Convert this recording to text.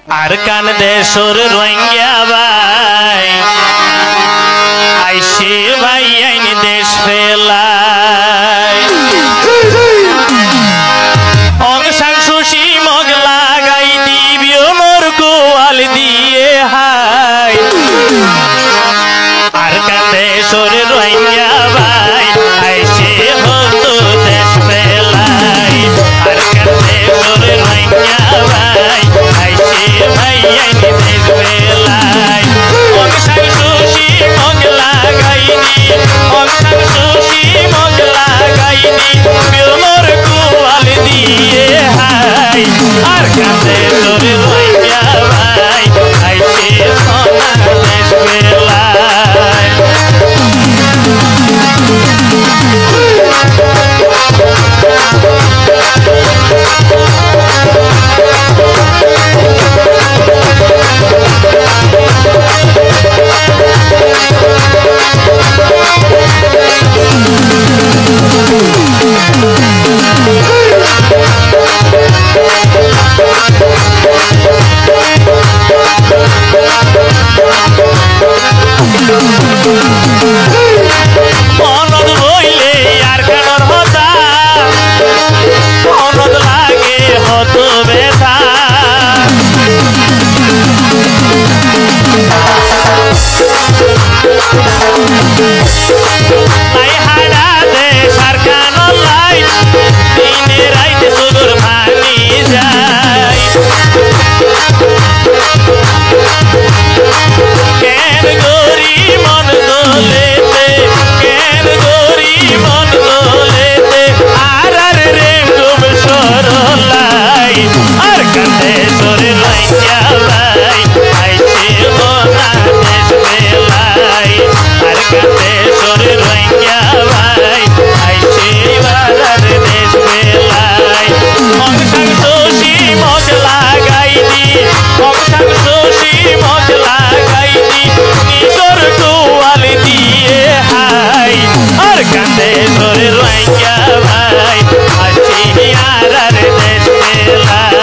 আরকান দেশর রোহিঙ্গা ভাই আইসে ভাই আইন দেশ ফেলাই অং সাং সুশি মগ লাগাই দিবিও মোর গোয়াল দিয়ে হাই আরকান দেশর রোহিঙ্গা ভাই আইসে হতো দেশ ফেলাই আরকান দেশর রোহিঙ্গা ভাই আইসে ভাই আইন দেশ ফেলাই অং সাং সুশি মগ লাগাইনি অং সাং সুশি মগ লাগাইনি বিও মোর গোয়াল দিয়ে হাই আরকান দেশর রোহিঙ্গা ভাই আইসে সোনা দেশ ফেলাই অনদ বইলে আর কানর হতা অনদ লাগে হত ব্যথা তাই হাড়া দে সারকান লাই দিনে রাইতে সুদূর ভানি যায় কেন গরি মন দোলেতে কেন গরি মন দোলেতে আর রে গুম সরলাই আর কান্দে সরে রইয়া ভাই আইছে মোনা দেশ ফেলাই আর কান্দে সরে রইয়া ভাই আইছে বারার দেশ ফেলাই অং সাং সুশি মগ লাগাই দি অং সাং সুশি মগ লাগাই দি নিজর গোয়াল দিয়ে হাই আর কান্দে সরে রইয়া ভাই আইছে আর দেশ ফেলাই